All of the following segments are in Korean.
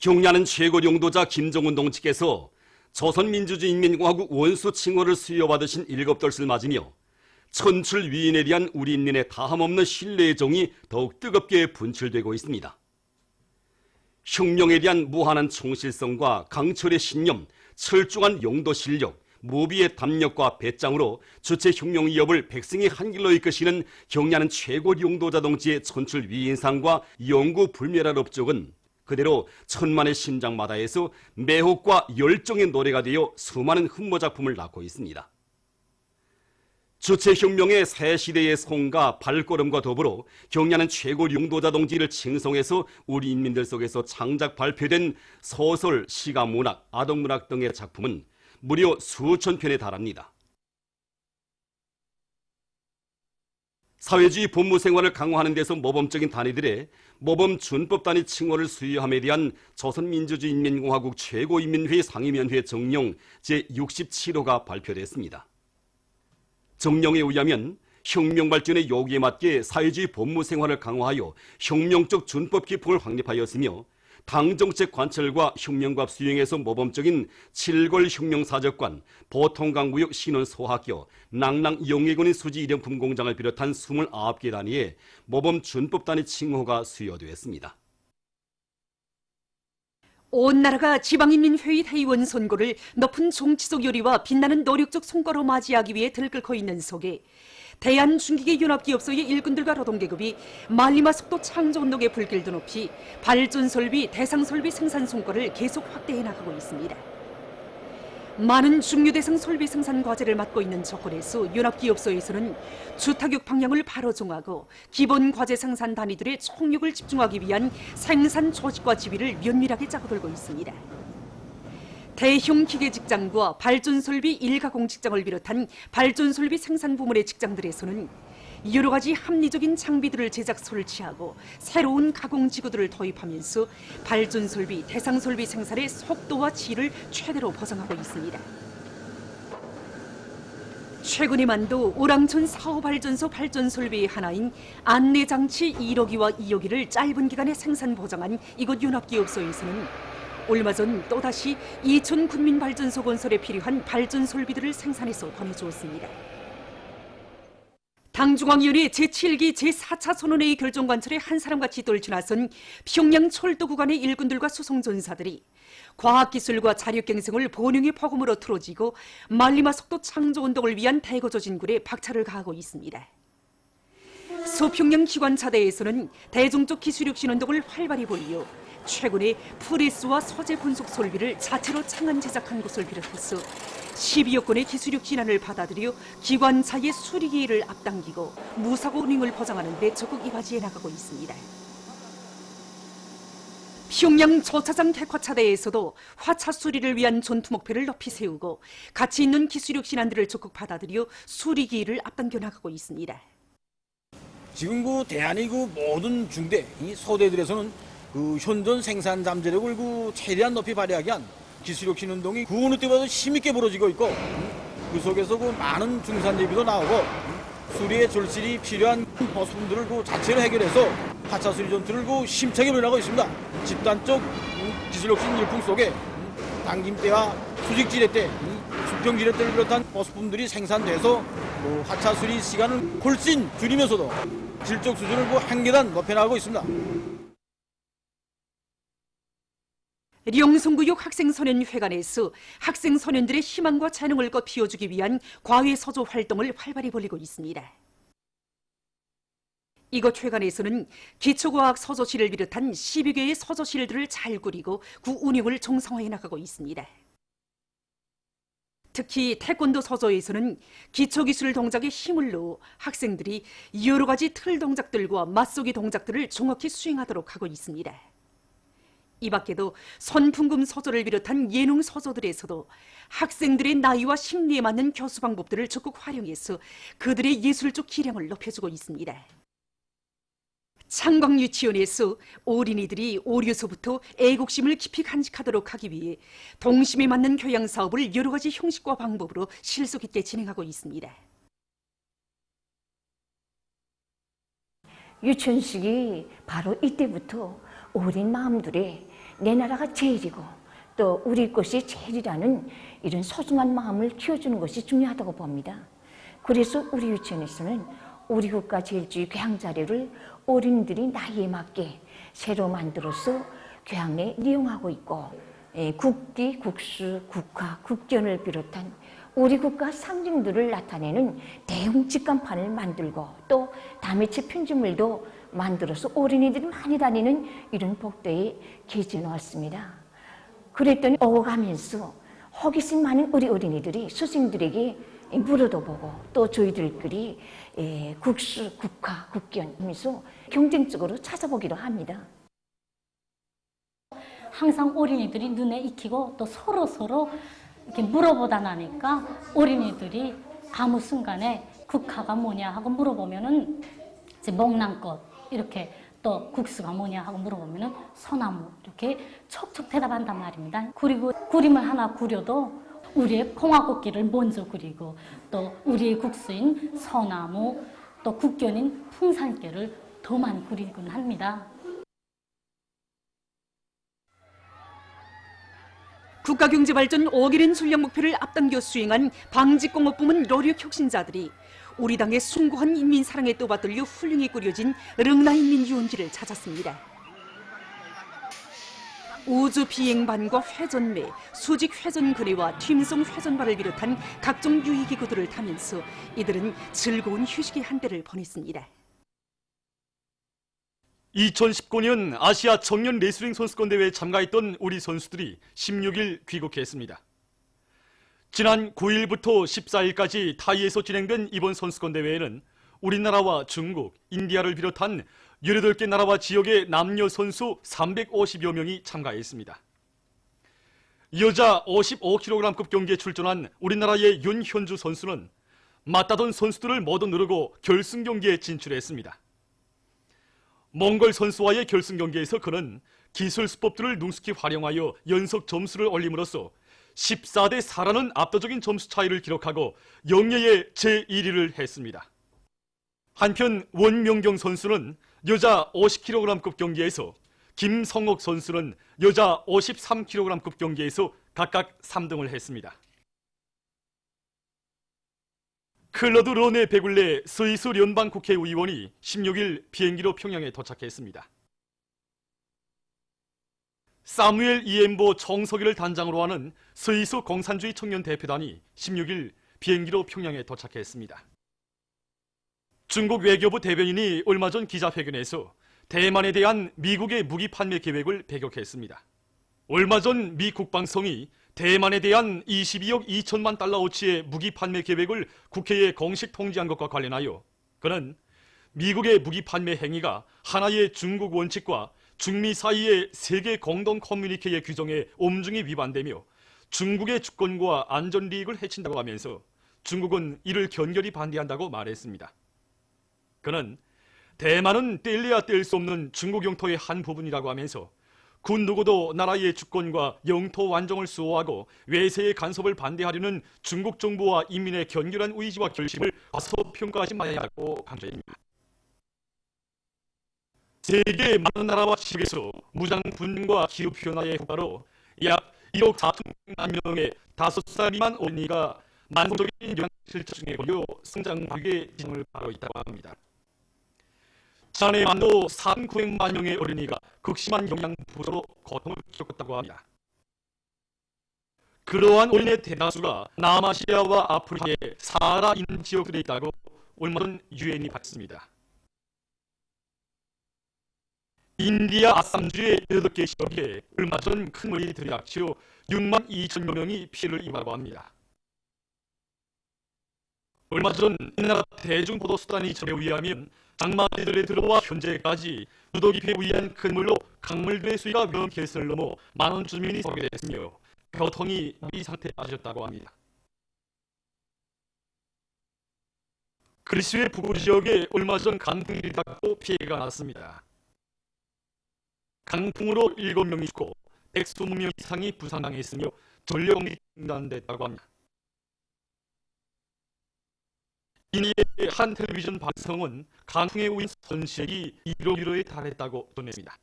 경야는 최고 용도자 김정은 동지께서 조선민주주의인민공화국 원수 칭호를 수여받으신 일곱돌을 맞으며 천출 위인에 대한 우리 인민의 다함없는 신뢰의 정이 더욱 뜨겁게 분출되고 있습니다. 혁명에 대한 무한한 충실성과 강철의 신념, 철중한 용도 실력, 무비의 담력과 배짱으로 주체 혁명 위협을 백성의 한길로 이끄시는 경야는 최고 용도자 동지의 천출 위인상과 영구 불멸할 업적은 그대로 천만의 심장마다에서 매혹과 열정의 노래가 되어 수많은 흠모 작품을 낳고 있습니다. 주체혁명의 새 시대의 송가 발걸음과 더불어 경야는 최고 용도자 동지를 칭송해서 우리 인민들 속에서 창작 발표된 소설, 시가, 문학, 아동문학 등의 작품은 무려 수천 편에 달합니다. 사회주의 법무 생활을 강화하는 데서 모범적인 단위들의 모범준법단위 칭호를 수여함에 대한 조선민주주의인민공화국 최고인민회의 상임위원회 정령 제67호가 발표됐습니다. 정령에 의하면 혁명 발전의 요구에 맞게 사회주의 법무 생활을 강화하여 혁명적 준법 기풍을 확립하였으며 당정책 관철과 혁명과학 수행에서 모범적인 칠골 혁명사적관, 보통강구역 신원소학교, 낭랑 영예군인 수지 일용품 공장을 비롯한 29개 단위의 모범 준법단위 칭호가 수여되었습니다. 온 나라가 지방인민회의 회의원 선거를 높은 정치적 열의와 빛나는 노력적 성과로 맞이하기 위해 들끓고 있는 속에 대한중기계연합기업소의 일꾼들과 노동계급이 말리마 속도 창조운동의 불길도 높이 발전설비, 대상설비 생산 성과를 계속 확대해 나가고 있습니다. 많은 중요대상 설비 생산 과제를 맡고 있는 조건에서 연합기업소에서는 주타격 방향을 바로 정하고 기본 과제 생산 단위들의 총력을 집중하기 위한 생산 조직과 지휘를 면밀하게 짜고들고 있습니다. 대형 기계 직장과 발전설비 일가공 직장을 비롯한 발전설비 생산 부문의 직장들에서는 여러 가지 합리적인 장비들을 제작 설치하고 새로운 가공지구들을 도입하면서 발전설비, 대상설비 생산의 속도와 질을 최대로 보장하고 있습니다. 최근에만도 오랑천 사후발전소 발전설비의 하나인 안내장치 1호기와 2호기를 짧은 기간에 생산 보장한 이곳 연합기업소에서는 얼마 전 또다시 이천 군민발전소 건설에 필요한 발전설비들을 생산해서 보내주었습니다. 당중앙위원회 제7기 제4차 선언회의 결정관철에 한 사람같이 떨쳐나선 평양 철도 구간의 일꾼들과 수송전사들이 과학기술과 자력갱생을 본능의 폭음으로 틀어지고 말리마 속도 창조운동을 위한 대거조진굴에 박차를 가하고 있습니다. 서평양 기관차대에서는 대중적 기술혁신운동을 활발히 벌이어 최근에 프레스와 소재 분석 설비를 자체로 창안 제작한 것을 비롯해서 12여 건의 기술력 진안을 받아들여 기관차의 수리기회를 앞당기고 무사고 운행을 보장하는 데 적극 이바지해 나가고 있습니다. 평양 조차장 택화차대에서도 화차 수리를 위한 전투 목표를 높이 세우고 가치 있는 기술력 진안들을 적극 받아들여 수리기회를 앞당겨 나가고 있습니다. 지금 그 대한의 그 모든 중대, 이 소대들에서는 그 현존 생산 잠재력을 그 최대한 높이 발휘하기 위한 기술혁신 운동이 그 어느 때보다 힘있게 벌어지고 있고 그 속에서 그 많은 중산 제비도 나오고 수리의 절실히 필요한 보수품들을 그 자체로 해결해서 화차 수리 전투를 그 힘차게 벌여나가고 있습니다. 집단적 기술혁신 일품 속에 당김대와 수직지렛대, 수평지렛대를 비롯한 보수품들이 생산돼서 그 화차 수리 시간을 훨씬 줄이면서도 질적 수준을 그 한 계단 높여나가고 있습니다. 령성구역 학생소년회관에서 학생소년들의 희망과 재능을 꽃피워주기 위한 과외서조 활동을 활발히 벌이고 있습니다. 이곳 회관에서는 기초과학 서조실을 비롯한 12개의 서조실들을 잘 꾸리고 구 운영을 정상화해 나가고 있습니다. 특히 태권도 서조에서는 기초기술 동작에 힘을 넣어 학생들이 여러 가지 틀 동작들과 맞서기 동작들을 정확히 수행하도록 하고 있습니다. 이 밖에도 선풍금 서조를 비롯한 예능 서조들에서도 학생들의 나이와 심리에 맞는 교수 방법들을 적극 활용해서 그들의 예술적 기량을 높여주고 있습니다. 창광유치원에서 어린이들이 어려서부터 애국심을 깊이 간직하도록 하기 위해 동심에 맞는 교양 사업을 여러 가지 형식과 방법으로 실속 있게 진행하고 있습니다. 유치원식이 바로 이때부터 어린 마음들의 내 나라가 제일이고 또 우리 것이 제일이라는 이런 소중한 마음을 키워주는 것이 중요하다고 봅니다. 그래서 우리 유치원에서는 우리 국가 제일주의 교양 자료를 어린이들이 나이에 맞게 새로 만들어서 교양에 이용하고 있고, 국기, 국수, 국화, 국견을 비롯한 우리 국가 상징들을 나타내는 대형 직간판을 만들고 또 다미치 편지물도 만들어서 어린이들이 많이 다니는 이런 복도에 게재해 놓았습니다. 그랬더니 오가면서 호기심 많은 우리 어린이들이 스승들에게 물어도 보고 또 저희들끼리 국수, 국화, 국견 하면서 경쟁적으로 찾아보기도 합니다. 항상 어린이들이 눈에 익히고 또 서로 이렇게 물어보다 나니까 어린이들이 아무 순간에 국화가 뭐냐 하고 물어보면은 이제 목낭꽃 이렇게 또 국수가 뭐냐 하고 물어보면은 소나무 이렇게 척척 대답한단 말입니다. 그리고 그림을 하나 그려도 우리의 콩화꽃길을 먼저 그리고 또 우리의 국수인 소나무 또 국견인 풍산길을 더 많이 그리곤 합니다. 국가경제발전 5개년 전략 목표를 앞당겨 수행한 방직공업부문 노력 혁신자들이 우리 당의 숭고한 인민사랑에 떠받들려 훌륭히 꾸려진 릉나인민유원지를 찾았습니다. 우주비행반과 회전매, 수직회전거리와 튀임성 회전발을 비롯한 각종 유의기구들을 타면서 이들은 즐거운 휴식의 한때를 보냈습니다. 2019년 아시아 청년 레슬링 선수권 대회에 참가했던 우리 선수들이 16일 귀국했습니다. 지난 9일부터 14일까지 타이에서 진행된 이번 선수권 대회에는 우리나라와 중국, 인디아를 비롯한 18개 나라와 지역의 남녀 선수 350여 명이 참가했습니다. 여자 55kg급 경기에 출전한 우리나라의 윤현주 선수는 맞다던 선수들을 모두 누르고 결승 경기에 진출했습니다. 몽골 선수와의 결승 경기에서 그는 기술 수법들을 능숙히 활용하여 연속 점수를 올림으로써 14대 4라는 압도적인 점수 차이를 기록하고 영예의 제1위를 했습니다. 한편 원명경 선수는 여자 50kg급 경기에서, 김성옥 선수는 여자 53kg급 경기에서 각각 3등을 했습니다. 클로드 르네 베굴레 스위스 연방국회의원이 16일 비행기로 평양에 도착했습니다. 사무엘 이엠보 청소기를 단장으로 하는 스위스 공산주의 청년 대표단이 16일 비행기로 평양에 도착했습니다. 중국 외교부 대변인이 얼마 전 기자회견에서 대만에 대한 미국의 무기 판매 계획을 배격했습니다. 얼마 전 미 국방성이 대만에 대한 22억 2천만 달러어치의 무기 판매 계획을 국회에 공식 통지한 것과 관련하여 그는 미국의 무기 판매 행위가 하나의 중국 원칙과 중미 사이의 세계 공동 커뮤니케의 규정에 엄중히 위반되며 중국의 주권과 안전利益을 해친다고 하면서 중국은 이를 견결히 반대한다고 말했습니다. 그는 대만은 뗄래야 뗄 수 없는 중국 영토의 한 부분이라고 하면서 그 누구도 나라의 주권과 영토 완정을 수호하고 외세의 간섭을 반대하려는 중국 정부와 인민의 견결한 의지와 결심을 과소평가하지 말아야 한다고 강조했습니다. 세계 많은 나라와 지역에서 무장 분쟁과 기후변화의 효과로 약 1억 4천만 명의 5살 미만 어린이가 만성적인 영양실조증에 걸려 성장 과기의 지정을 받고 있다고 합니다. 지난해만도 4,900만 명의 어린이가 극심한 영양 부족으로 고통을 겪었다고 합니다. 그러한 어린이의 대다수가 남아시아와 아프리카의 사하라 있는 지역들에 있다고 얼마 전 유엔이 밝혔습니다. 인디아 아삼주의 8개 지역에 얼마 전 큰 물이 들이닥쳐 6만 2천여 명이 피해를 입었다고 합니다. 얼마 전 이 나라 대중보도수단이 전에 의하면 장마들에 들어와 현재까지 누더 깊이에 의한 큰 물로 강물들의 수위가 위험 계선을 넘어 많은 주민이 소외됐으며 교통이 이 상태에 빠졌다고 합니다. 그리스의 북부 지역에 얼마 전 강풍이 닥고 피해가 났습니다. 강풍으로 7명이 죽고 120명 이상이 부상당했으며 전력이 중단됐다고 합니다. 이에 한 텔레비전 방송은 강풍에 오인 손실이 1억 유로에 달했다고 전했습니다.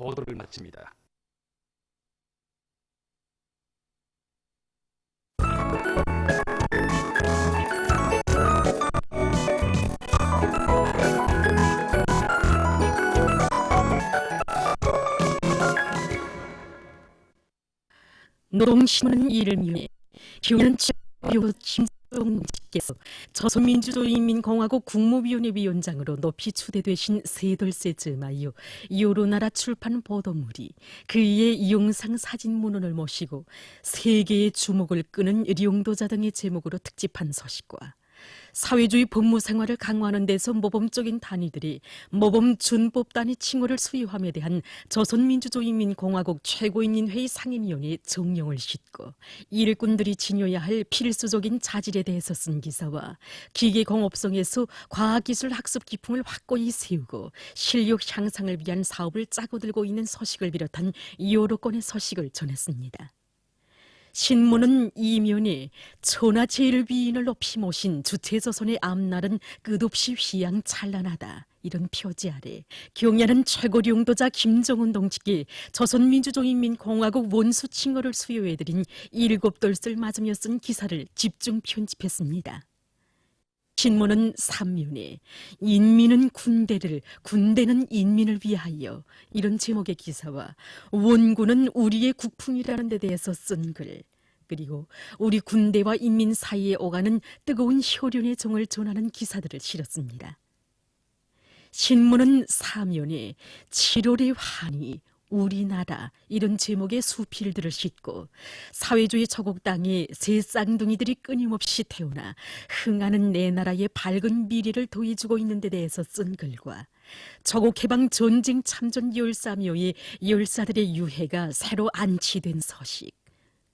보도를 마칩니다. 노동신문은 이를 미해 교년 최고 김정은께서 조선민주주의인민공화국 국무위원회 위원장으로 높이 추대되신 세돌세 즈음하여 여러나라 출판 보도물이 그의 영상 사진 문헌을 모시고 세계의 주목을 끄는 령도자 등의 제목으로 특집한 소식과 사회주의 법무생활을 강화하는 데서 모범적인 단위들이 모범준법 단위 칭호를 수여함에 대한 조선민주주의인민공화국 최고인민회의 상임위원회의 정령을 싣고 일꾼들이 지녀야 할 필수적인 자질에 대해서 쓴 기사와 기계공업성에서 과학기술 학습 기풍을 확고히 세우고 실력 향상을 위한 사업을 짜고 들고 있는 소식을 비롯한 여러 건의 소식을 전했습니다. 신문은 이면에 천하제일 위인을 높이 모신 주체조선의 앞날은 끝없이 휘황찬란하다 이런 표지 아래 경야는 최고領導자 김정은 동지께 조선민주주의인민공화국 원수 칭호를 수여해드린 7돌슬 맞으며 쓴 기사를 집중 편집했습니다. 신문은 3면에 인민은 군대를, 군대는 인민을 위하여 이런 제목의 기사와 원군은 우리의 국풍이라는 데 대해서 쓴 글, 그리고 우리 군대와 인민 사이에 오가는 뜨거운 혈연의 정을 전하는 기사들을 실었습니다. 신문은 4면에 7월의 환희, 우리나라 이런 제목의 수필들을 싣고 사회주의 저국 땅에 새 쌍둥이들이 끊임없이 태어나 흥하는 내 나라의 밝은 미래를 더해주고 있는 데 대해서 쓴 글과 저국 해방 전쟁 참전 열사묘의 열사들의 유해가 새로 안치된 소식,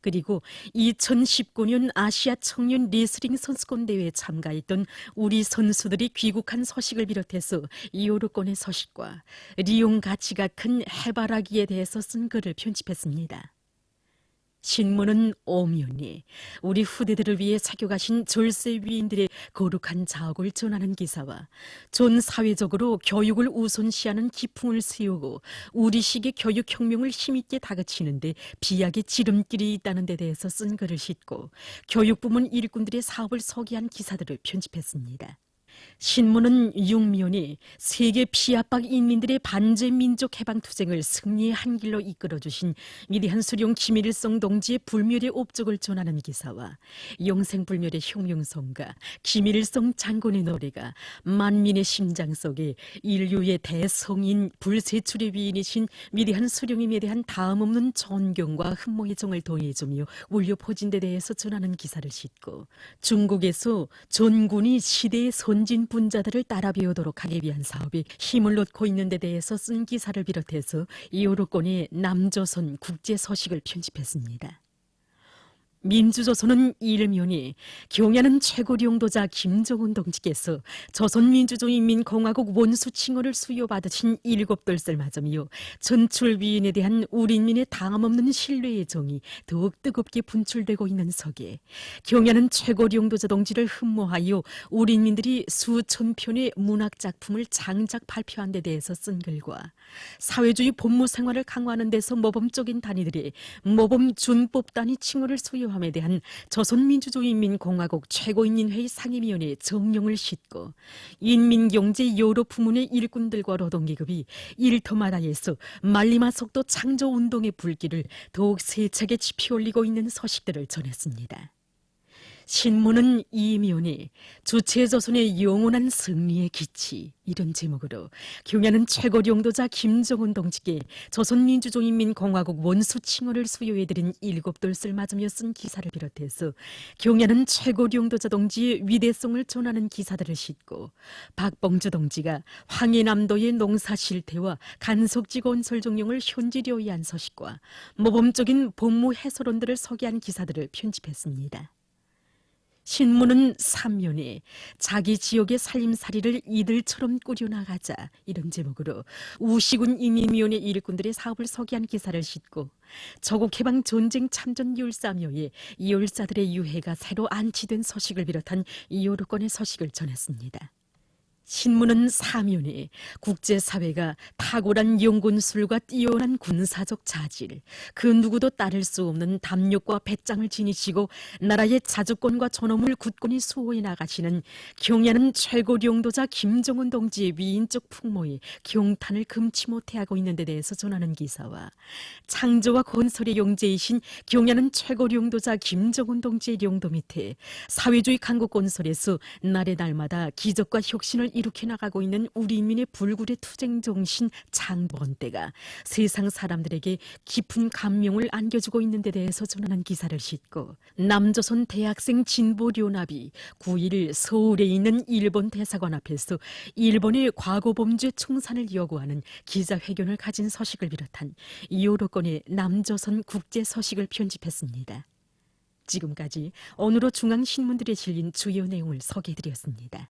그리고 2019년 아시아 청년 레슬링 선수권 대회에 참가했던 우리 선수들이 귀국한 소식을 비롯해서 여러 건의 소식과 리용 가치가 큰 해바라기에 대해서 쓴 글을 편집했습니다. 신문은 오면에 우리 후대들을 위해 사교가신 절세 위인들의 거룩한 자옥을 전하는 기사와 전 사회적으로 교육을 우선시하는 기풍을 세우고 우리식의 교육혁명을 힘있게 다그치는데 비약의 지름길이 있다는 데 대해서 쓴 글을 싣고 교육부문 일꾼들의 사업을 소개한 기사들을 편집했습니다. 신문은 6면에 세계 피압박 인민들의 반제 민족 해방 투쟁을 승리의 한 길로 이끌어주신 위대한 수령 김일성 동지의 불멸의 업적을 전하는 기사와 영생불멸의 혁명성가 김일성 장군의 노래가 만민의 심장 속에 인류의 대성인 불세출의 위인이신 위대한 수령님에 대한 다음없는 존경과 흠모의 정을 더해주며 울려 퍼진 데 대해서 전하는 기사를 싣고 중국에서 전군이 시대의 선진 분자들을 따라 배우도록 하기 위한 사업에 힘을 놓고 있는 데 대해서 쓴 기사를 비롯해서 여러 건의 남조선 국제 소식을 편집했습니다. 민주조선은 일면에 경야는 최고領導자 김정은 동지께서 조선민주주의인민공화국 원수 칭호를 수여받으신 7돌슬 맞으며 전출 위인에 대한 우리인민의 당함없는 신뢰의 정이 더욱 뜨겁게 분출되고 있는 속에 경야는 최고領導자 동지를 흠모하여 우리인민들이 수천 편의 문학작품을 장작 발표한 데 대해서 쓴 글과 사회주의 법무생활을 강화하는 데서 모범적인 단위들의 모범준법 단위 칭호를 수여함에 대한 조선민주주의인민공화국 최고인민회의 상임위원회의 정령을 싣고 인민경제 여러 부문의 일꾼들과 노동계급이 일터마다에서 말리마 속도 창조운동의 불길을 더욱 세차게 지피올리고 있는 소식들을 전했습니다. 신문은 이면에 주체조선의 영원한 승리의 기치 이런 제목으로 경야는 최고領導자 김정은 동지께 조선민주주의인민공화국 원수 칭호를 수여해드린 7돌슬 맞으며 쓴 기사를 비롯해서 경야는 최고領導자 동지의 위대성을 전하는 기사들을 싣고 박봉주 동지가 황해남도의 농사 실태와 간석지 건설 정령을 현지려 위한 소식과 모범적인 법무 해설원들을 소개한 기사들을 편집했습니다. 신문은 3면에 자기 지역의 살림살이를 이들처럼 꾸려나가자 이런 제목으로 우시군 인민위원회 일꾼들의 사업을 소개한 기사를 싣고 저국 해방 전쟁 참전 열사묘에 열사들의 유해가 새로 안치된 소식을 비롯한 여러 건의 소식을 전했습니다. 신문은 사면에 국제사회가 탁월한 연군술과 뛰어난 군사적 자질, 그 누구도 따를 수 없는 담력과 배짱을 지니시고 나라의 자주권과 존엄을 굳건히 수호해 나가시는 경야는 최고領導자 김정은 동지의 위인적 풍모에 경탄을 금치 못해 하고 있는 데 대해서 전하는 기사와 창조와 건설의 영재이신 경야는 최고領導자 김정은 동지의領導밑에 사회주의 강국 건설에서 날의 날마다 기적과 혁신을 이룩해 나가고 있는 우리 인민의 불굴의 투쟁 정신 창번대가 세상 사람들에게 깊은 감명을 안겨주고 있는 데 대해서 전하는 기사를 싣고 남조선 대학생 진보련합이 9일 서울에 있는 일본 대사관 앞에서 일본의 과거 범죄 청산을 요구하는 기자회견을 가진 서식을 비롯한 여러 건의 남조선 국제 서식을 편집했습니다. 지금까지 오늘로 중앙신문들에 실린 주요 내용을 소개해드렸습니다.